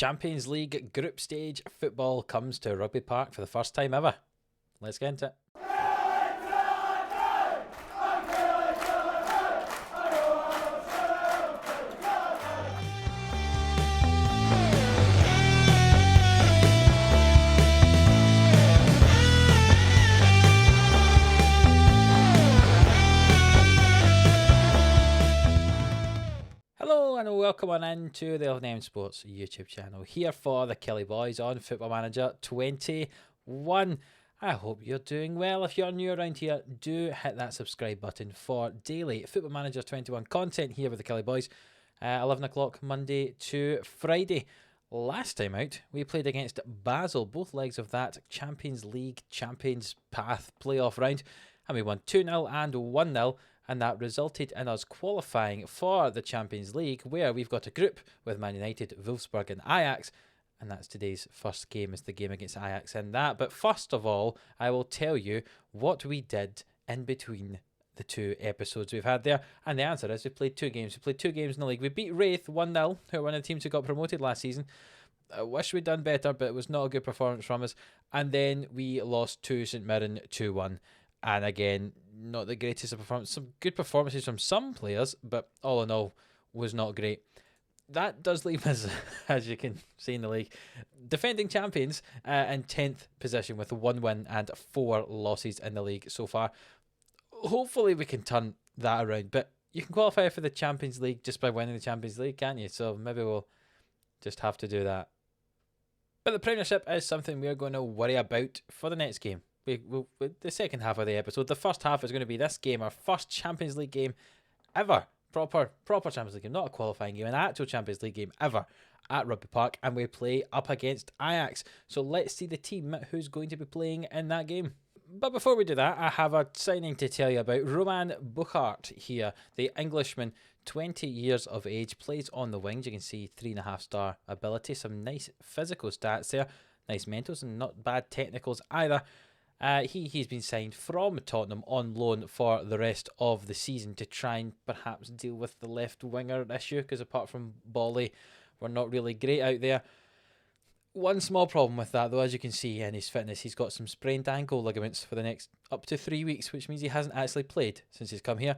Champions League group stage football comes to Rugby Park for the first time ever. Let's get into it. Hello and welcome on into the 11am Sports YouTube channel, here for the Killie boys on Football Manager 21. I hope you're doing well. If you're new around here, do hit that subscribe button for daily Football Manager 21 content here with the Killie boys, 11 o'clock Monday to Friday. Last time out, we played against Basel, both legs of that Champions League Champions Path playoff round, and we won 2-0 and 1-0. And that resulted in us qualifying for the Champions League, where we've got a group with Man United, Wolfsburg and Ajax. And that's today's first game, is the game against Ajax in that. But first of all, I will tell you what we did in between the two episodes we've had there. And the answer is we played two games. We played two games in the league. We beat Wraith 1-0, who are one of the teams who got promoted last season. I wish we'd done better, but it was not a good performance from us. And then we lost to St Mirren 2-1. And again, not the greatest of performance. Some good performances from some players, but all in all, was not great. That does leave us, as you can see in the league, defending champions in 10th position with 1 win and 4 losses in the league so far. Hopefully we can turn that around, but you can qualify for the Champions League just by winning the Champions League, can't you? So maybe we'll just have to do that. But the Premiership is something we're going to worry about for the next game. The second half of the episode. The first half is going to be this game, our first Champions League game ever. Proper Champions League game, not a qualifying game, an actual Champions League game ever at Rugby Park, and we play up against Ajax. So let's see the team who's going to be playing in that game. But before we do that, I have a signing to tell you about. Roman Buchart here, the Englishman, 20 years of age, plays on the wings. You can see 3.5-star ability, some nice physical stats there, nice mentals and not bad technicals either. He's been signed from Tottenham on loan for the rest of the season to try and perhaps deal with the left winger issue, because apart from Bolly, we're not really great out there. One small problem with that, though, as you can see in his fitness, he's got some sprained ankle ligaments for the next up to 3 weeks, which means he hasn't actually played since he's come here.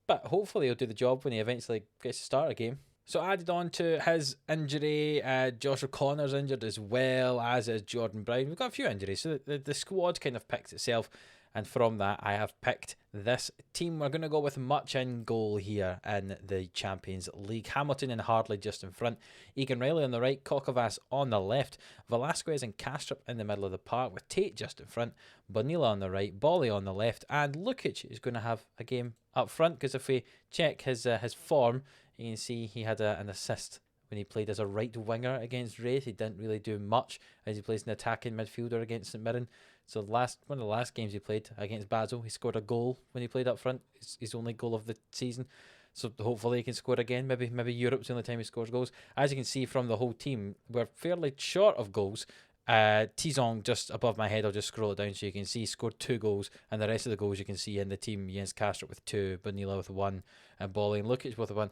But hopefully he'll do the job when he eventually gets to start a game. So added on to his injury, Josh O'Connor's injured as well, as is Jordan Brown. We've got a few injuries, so the squad kind of picks itself. And from that, I have picked this team. We're going to go with much in goal here in the Champions League. Hamilton and Hardley just in front. Egan Riley on the right, Kokovas on the left. Velasquez and Kastrup in the middle of the park, with Tate just in front. Bonilla on the right, Bolly on the left. And Lukic is going to have a game up front, because if we check his form, you can see he had an assist when he played as a right winger against Wraith. He didn't really do much as he plays an attacking midfielder against St Mirren. So one of the last games he played against Basel, he scored a goal when he played up front. It's his only goal of the season. So hopefully he can score again. Maybe Europe's the only time he scores goals. As you can see from the whole team, we're fairly short of goals. Tizong just above my head, I'll just scroll it down so you can see he scored 2 goals, and the rest of the goals you can see in the team: Jens Kastrup with 2, Bonilla with 1, and Bolly and Lukic with 1.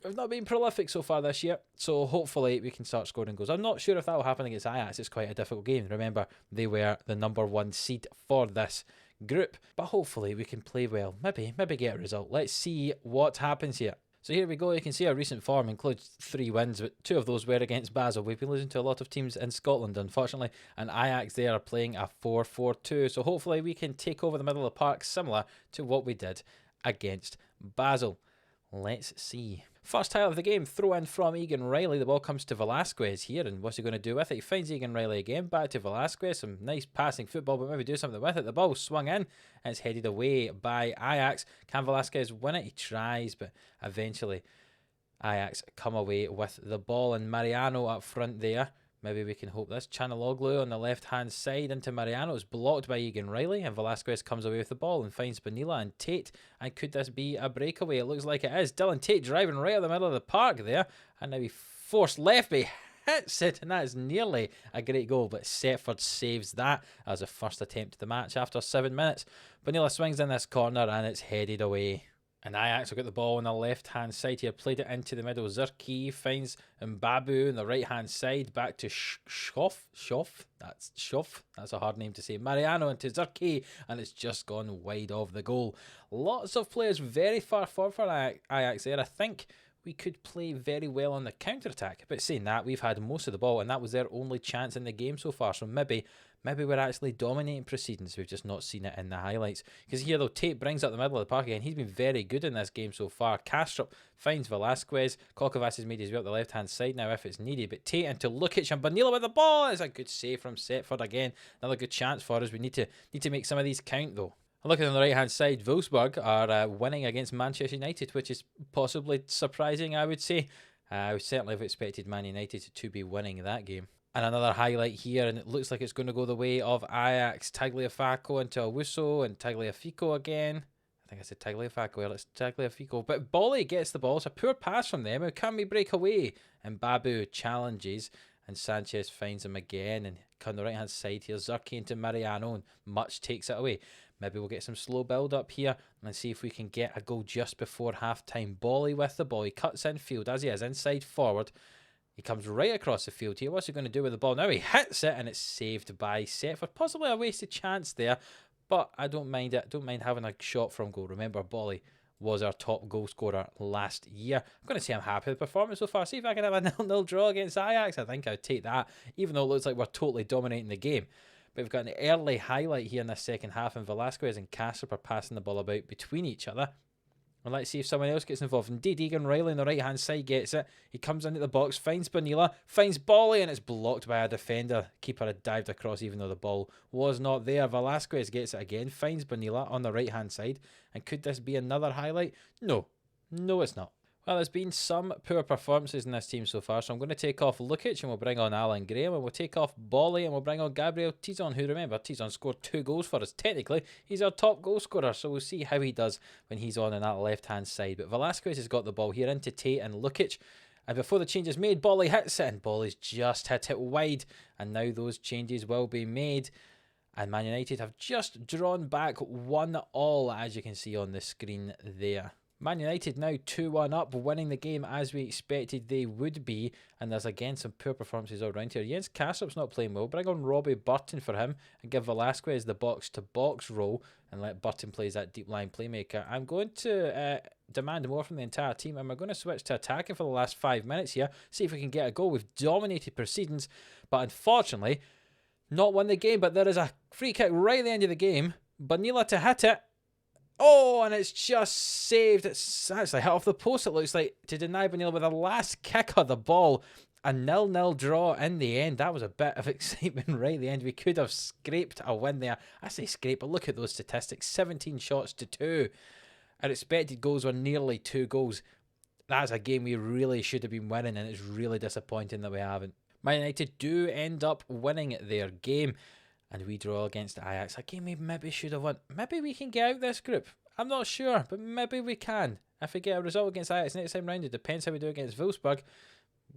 We've not been prolific so far this year, so hopefully we can start scoring goals. I'm not sure if that will happen against Ajax. It's quite a difficult game. Remember, they were the number 1 seed for this group, but hopefully we can play well. Maybe get a result. Let's see what happens here. So here we go. You can see our recent form includes 3 wins, but 2 of those were against Basel. We've been losing to a lot of teams in Scotland, unfortunately, and Ajax, they are playing a 4-4-2. So hopefully we can take over the middle of the park, similar to what we did against Basel. Let's see. First highlight of the game, throw in from Egan Riley. The ball comes to Velasquez here, and what's he going to do with it? He finds Egan Riley again, back to Velasquez. Some nice passing football, but maybe do something with it. The ball swung in, and it's headed away by Ajax. Can Velasquez win it? He tries, but eventually Ajax come away with the ball, and Mariano up front there. Maybe we can hope this. Chanaloglu on the left-hand side into Mariano. It's blocked by Egan Riley, and Velasquez comes away with the ball and finds Bonilla and Tate. And could this be a breakaway? It looks like it is. Dylan Tate driving right at the middle of the park there. And now he forced left, but he hits it, and that is nearly a great goal. But Setford saves that as a first attempt of the match after 7 minutes. Bonilla swings in this corner, and it's headed away. And Ajax will get the ball on the left-hand side here. Played it into the middle. Zerki finds Mbabu on the right-hand side. Back to Schoff. That's Schoff. That's a hard name to say. Mariano into Zerki. And it's just gone wide of the goal. Lots of players very far forward for Ajax there. I think we could play very well on the counter-attack. But saying that, we've had most of the ball. And that was their only chance in the game so far. So maybe we're actually dominating proceedings. We've just not seen it in the highlights. Because here, though, Tate brings up the middle of the park again. He's been very good in this game so far. Kastrup finds Velasquez. Kokovac has made his way up the left-hand side now if it's needed. But Tate into Lukic and Bonilla with the ball. It's a good save from Setford again. Another good chance for us. We need to make some of these count, though. Looking on the right-hand side, Wolfsburg are winning against Manchester United, which is possibly surprising, I would say. I would certainly have expected Man United to be winning that game. And another highlight here, and it looks like it's going to go the way of Ajax. Tagliafico into Owusu and Tagliafico again. I think I said Tagliafico, well, it's Tagliafico. But Bolly gets the ball. It's a poor pass from them. How can we break away? And Babu challenges, and Sanchez finds him again. And on the right-hand side here, Zerki into Mariano, and Much takes it away. Maybe we'll get some slow build-up here and see if we can get a goal just before half-time. Bolly with the ball. He cuts infield as he is, inside forward. He comes right across the field here. What's he going to do with the ball? Now he hits it and it's saved by Setford. Possibly a wasted chance there, but I don't mind it. Don't mind having a shot from goal. Remember, Bolly was our top goal scorer last year. I'm going to say I'm happy with the performance so far. See if I can have a 0-0 draw against Ajax. I think I'd take that, even though it looks like we're totally dominating the game. But we've got an early highlight here in the second half, and Velasquez and Kastrup are passing the ball about between each other. And let's see if someone else gets involved. Indeed, Egan Riley on the right-hand side gets it. He comes into the box, finds Bonilla, finds Bolly, and it's blocked by a defender. Keeper had dived across even though the ball was not there. Velasquez gets it again, finds Bonilla on the right-hand side. And could this be another highlight? No. No, it's not. Well, there's been some poor performances in this team so far, so I'm going to take off Lukic and we'll bring on Alan Graham, and we'll take off Bolly and we'll bring on Gabriel Tizon, who, remember, Tizon scored 2 goals for us. Technically, he's our top goal scorer, so we'll see how he does when he's on that left-hand side. But Velasquez has got the ball here into Tate and Lukic, and before the change is made, Bolly hits it, and Bolly's just hit it wide, and now those changes will be made. And Man United have just drawn back 1-1, as you can see on the screen there. Man United now 2-1 up, winning the game as we expected they would be. And there's again some poor performances all around here. Jens Kastrup's not playing well. Bring on Robbie Burton for him and give Velasquez the box-to-box role and let Burton play as that deep-line playmaker. I'm going to demand more from the entire team, and we're going to switch to attacking for the last 5 minutes here. See if we can get a goal. We've dominated proceedings, but unfortunately not won the game. But there is a free kick right at the end of the game. Bonilla to hit it. Oh, and it's just saved. It's actually hit off the post, it looks like, to deny Bonilla with the last kick of the ball. A 0-0 draw in the end. That was a bit of excitement right at the end. We could have scraped a win there. I say scrape, but look at those statistics. 17 shots to 2. Our expected goals were nearly 2 goals. That's a game we really should have been winning, and it's really disappointing that we haven't. Man United do end up winning their game. And we draw against Ajax, a game we maybe should have won. Maybe we can get out this group. I'm not sure, but maybe we can. If we get a result against Ajax next time round, it depends how we do against Wolfsburg.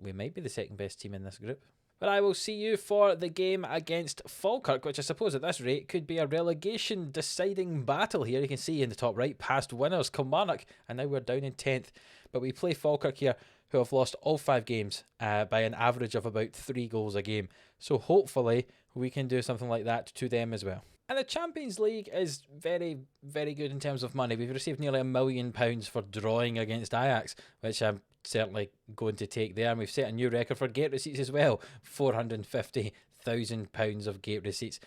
We might be the second best team in this group. But I will see you for the game against Falkirk, which I suppose at this rate could be a relegation deciding battle here. You can see in the top right, past winners, Kilmarnock, and now we're down in 10th. But we play Falkirk here, who have lost all 5 games by an average of about 3 goals a game. So hopefully we can do something like that to them as well. And the Champions League is very, very good in terms of money. We've received nearly £1 million for drawing against Ajax, which I'm certainly going to take there. And we've set a new record for gate receipts as well. £450,000 of gate receipts.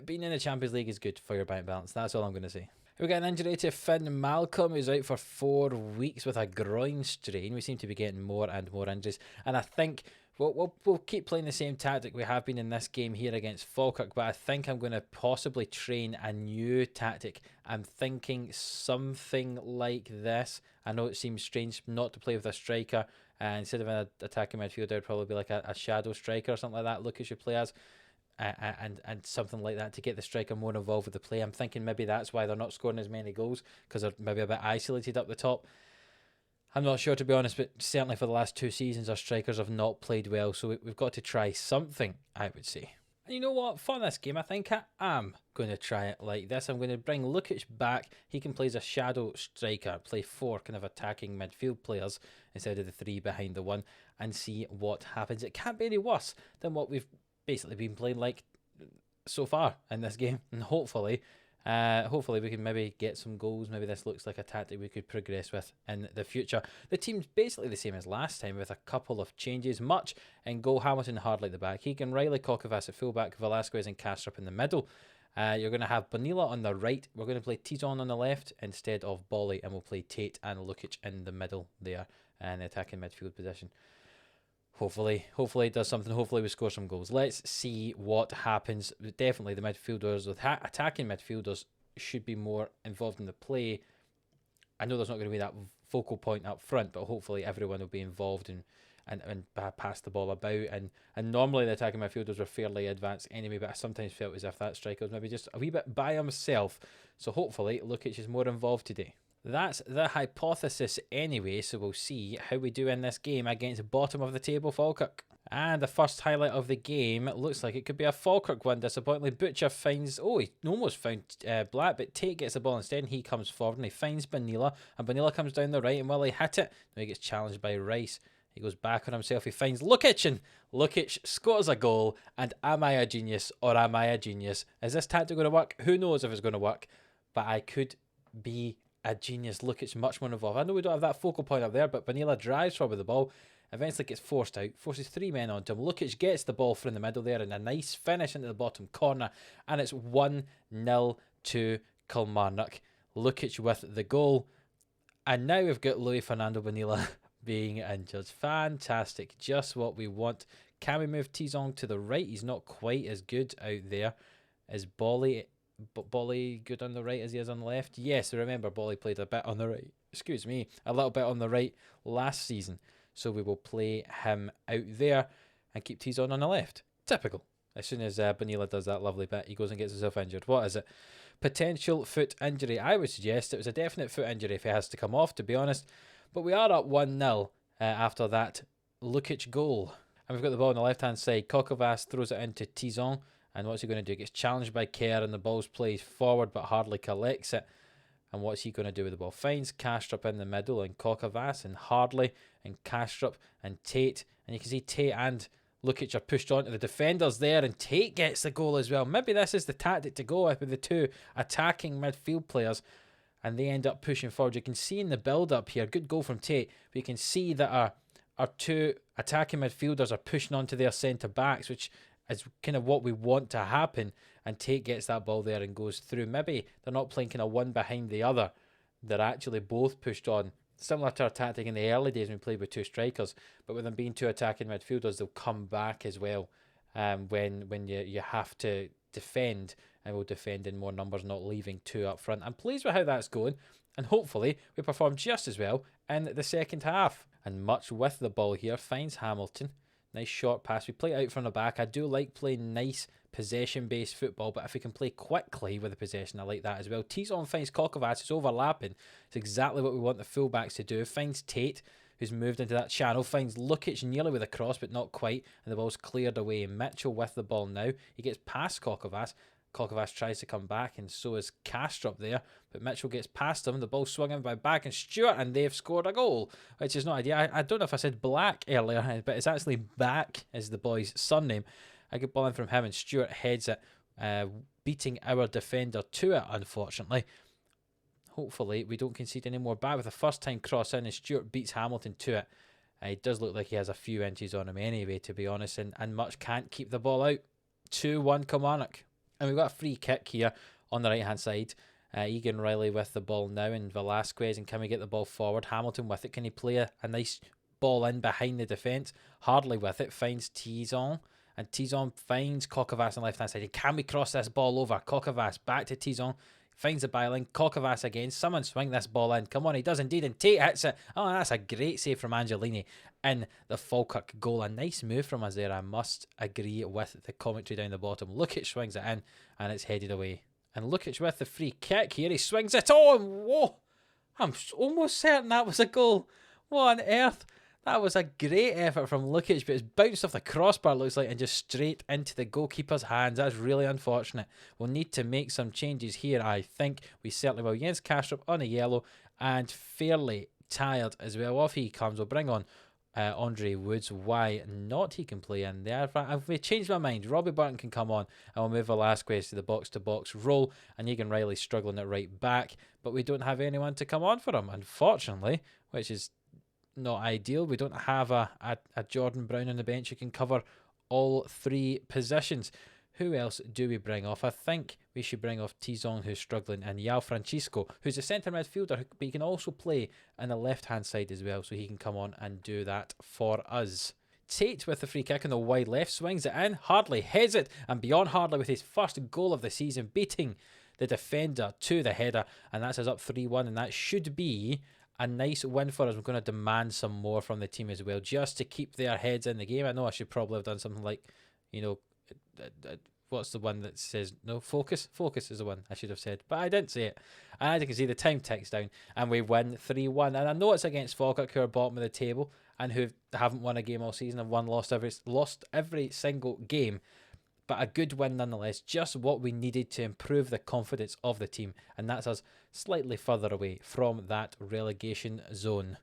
Being in the Champions League is good for your bank balance. That's all I'm going to say. We got an injury to Finn Malcolm, who's out for 4 weeks with a groin strain. We seem to be getting more and more injuries. And I think we'll keep playing the same tactic we have been in this game here against Falkirk, but I think I'm going to possibly train a new tactic. I'm thinking something like this. I know it seems strange not to play with a striker. Instead of an attacking midfielder, I'd probably be like a shadow striker or something like that. Lucas should play as. And something like that to get the striker more involved with the play. I'm thinking maybe that's why they're not scoring as many goals, because they're maybe a bit isolated up the top. I'm not sure, to be honest, but certainly for the last 2 seasons our strikers have not played well, so we've got to try something, I would say. And you know what? For this game, I think I am going to try it like this. I'm going to bring Lukic back. He can play as a shadow striker, play 4 kind of attacking midfield players instead of the 3 behind the 1, and see what happens. It can't be any worse than what we've basically been playing like so far in this game, and hopefully we can maybe get some goals. Maybe this looks like a tactic we could progress with in the future. The team's basically the same as last time with a couple of changes. Much in goal, Hamilton Hardley at the back. Keegan Riley, Kokavas at fullback, Velasquez and Kastrup in the middle. You're going to have Bonilla on the right. We're going to play Tizon on the left instead of Bolly, and we'll play Tate and Lukic in the middle there in the attacking midfield position. Hopefully it does something. Hopefully we score some goals. Let's see what happens. Definitely the midfielders, with attacking midfielders, should be more involved in the play. I know there's not going to be that focal point up front, but hopefully everyone will be involved and pass the ball about. And normally the attacking midfielders were fairly advanced anyway, but I sometimes felt as if that striker was maybe just a wee bit by himself. So hopefully Lukic is more involved today. That's the hypothesis anyway, so we'll see how we do in this game against bottom of the table Falkirk. And the first highlight of the game looks like it could be a Falkirk one. Disappointingly, Butcher finds... Oh, he almost found Black, but Tate gets the ball instead, and he comes forward, and he finds Bonilla, and Bonilla comes down the right, and will he hit it? No, he gets challenged by Rice. He goes back on himself, he finds Lukic, and Lukic scores a goal, and am I a genius, or am I a genius? Is this tactic going to work? Who knows if it's going to work, but I could be a genius. Lukic much more involved. I know we don't have that focal point up there, but Bonilla drives forward with the ball, eventually gets forced out, forces 3 men onto him. Lukic gets the ball from the middle there, and a nice finish into the bottom corner, and it's 1-0 to Kilmarnock. Lukic with the goal, and now we've got Luis Fernando Bonilla being injured. Fantastic, just what we want. Can we move Tizong to the right? He's not quite as good out there. Is Bolly good on the right as he is on the left? Yes, remember Bolly played a bit on the right. Excuse me, a little bit on the right last season. So we will play him out there and keep Tizon on the left. Typical. As soon as Bonilla does that lovely bit, he goes and gets himself injured. What is it? Potential foot injury. I would suggest it was a definite foot injury if he has to come off, to be honest. But we are up 1-0 after that Lukic goal. And we've got the ball on the left-hand side. Kokavas throws it into Tizon. And what's he going to do? He gets challenged by Kerr, and the ball's played forward, but hardly collects it. And what's he going to do with the ball? Finds Kastrup in the middle, and Kokavas, and Hardley, and Kastrup, and Tate. And you can see Tate and Lukic are pushed onto the defenders there, and Tate gets the goal as well. Maybe this is the tactic to go with the 2 attacking midfield players, and they end up pushing forward. You can see in the build-up here, good goal from Tate, but you can see that our 2 attacking midfielders are pushing onto their centre-backs, which is kind of what we want to happen, and Tate gets that ball there and goes through. Maybe they're not playing kind of one behind the other. They're actually both pushed on. Similar to our tactic in the early days when we played with 2 strikers, but with them being 2 attacking midfielders, they'll come back as well when you have to defend, and we'll defend in more numbers, not leaving 2 up front. I'm pleased with how that's going, and hopefully we perform just as well in the second half. And Much with the ball here, finds Hamilton. Nice short pass. We play out from the back. I do like playing nice possession-based football, but if we can play quickly with the possession, I like that as well. Tizon finds Kokavas. It's overlapping. It's exactly what we want the fullbacks to do. Finds Tate, who's moved into that channel. Finds Lukic nearly with a cross, but not quite. And the ball's cleared away. Mitchell with the ball now. He gets past Kokavas. Kokavas tries to come back, and so is Kastrup there, but Mitchell gets past him. The ball swung in by Back and Stewart, and they've scored a goal, which is not ideal. I don't know if I said Black earlier, but it's actually Back is the boy's surname. A good ball in from him, and Stewart heads it, beating our defender to it, unfortunately. Hopefully we don't concede any more back with a first-time cross in, and Stewart beats Hamilton to it. It does look like he has a few inches on him anyway, to be honest, and Much can't keep the ball out. 2-1 Kilmarnock. And we've got a free kick here on the right-hand side. Egan Riley with the ball now, and Velasquez, and can we get the ball forward? Hamilton with it. Can he play a nice ball in behind the defence? Hardly with it. Finds Tizon, and Tizon finds Kokavas on the left-hand side. And can we cross this ball over? Kokavas back to Tizon. Finds the byline. Kokavas again. Someone swing this ball in. Come on, he does indeed. And Tate hits it. Oh, that's a great save from Angelini in the Falkirk goal. A nice move from us there. I must agree with the commentary down the bottom. Lukic swings it in, and it's headed away. And Lukic with the free kick here. He swings it on. Whoa. I'm almost certain that was a goal. What on earth? That was a great effort from Lukic, but it's bounced off the crossbar, looks like, and just straight into the goalkeeper's hands. That's really unfortunate. We'll need to make some changes here, I think. We certainly will. Jens Kastrup on a yellow and fairly tired as well. Off he comes. We'll bring on Andre Woods. Why not? He can play in there. I've changed my mind. Robbie Burton can come on, and we'll move Velasquez to the box-to-box role, and Egan Riley's struggling at right back, but we don't have anyone to come on for him, unfortunately, which is not ideal. We don't have a Jordan Brown on the bench who can cover all three positions. Who else do we bring off? I think we should bring off Tizong, who's struggling, and Yao Francisco, who's a centre midfielder, but he can also play on the left-hand side as well, so he can come on and do that for us. Tate with the free kick on the wide left, swings it in, Hardley heads it, and beyond Hardley with his first goal of the season, beating the defender to the header, and that's us up 3-1, and that should be a nice win for us. We're going to demand some more from the team as well, just to keep their heads in the game. I know I should probably have done something like, what's the one that says, no, focus? Focus is the one I should have said, but I didn't say it. And as you can see, the time ticks down, and we win 3-1. And I know it's against Falkirk, who are bottom of the table, and who haven't won a game all season, have lost every single game. But a good win nonetheless, just what we needed to improve the confidence of the team. And that's us slightly further away from that relegation zone.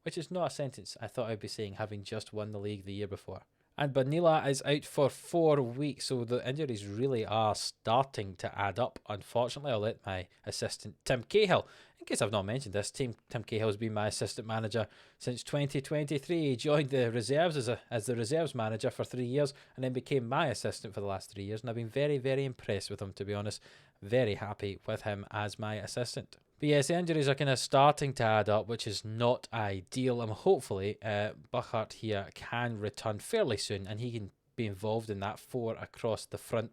Which is not a sentence I thought I'd be saying, having just won the league the year before. And Bonilla is out for 4 weeks, so the injuries really are starting to add up. Unfortunately, I'll let my assistant Tim Cahill, in case I've not mentioned this, Tim Cahill has been my assistant manager since 2023. He joined the reserves as the reserves manager for 3 years, and then became my assistant for the last 3 years. And I've been very, very impressed with him, to be honest. Very happy with him as my assistant. But yes, the injuries are kind of starting to add up, which is not ideal. And hopefully, Buchart here can return fairly soon, and he can be involved in that 4 across the front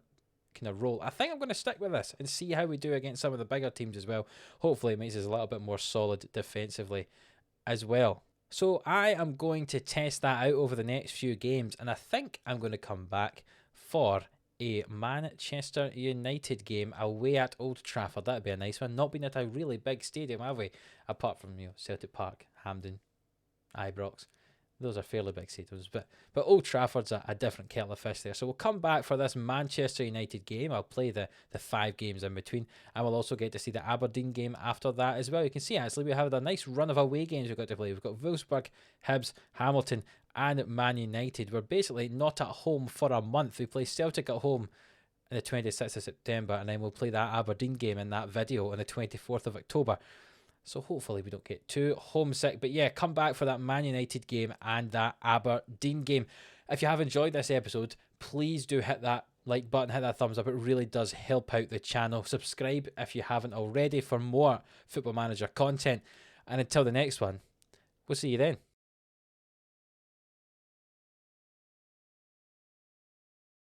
kind of role. I think I'm going to stick with this and see how we do against some of the bigger teams as well. Hopefully, it makes us a little bit more solid defensively as well. So I am going to test that out over the next few games, and I think I'm going to come back for a Manchester United game away at Old Trafford. That'd be a nice one. Not been at a really big stadium, have we? Apart from Celtic Park, Hampden, Ibrox. Those are fairly big stadiums, but Old Trafford's a different kettle of fish there. So we'll come back for this Manchester United game. I'll play the 5 games in between, and we'll also get to see the Aberdeen game after that as well. You can see actually we have a nice run of away games we've got to play. We've got Wolfsburg, Hibs, Hamilton, and Man United. We're basically not at home for a month. We play Celtic at home on the 26th of September, and then we'll play that Aberdeen game in that video on the 24th of October. So hopefully we don't get too homesick. But yeah, come back for that Man United game and that Aberdeen game. If you have enjoyed this episode, please do hit that like button, hit that thumbs up. It really does help out the channel. Subscribe if you haven't already for more Football Manager content. And until the next one, we'll see you then.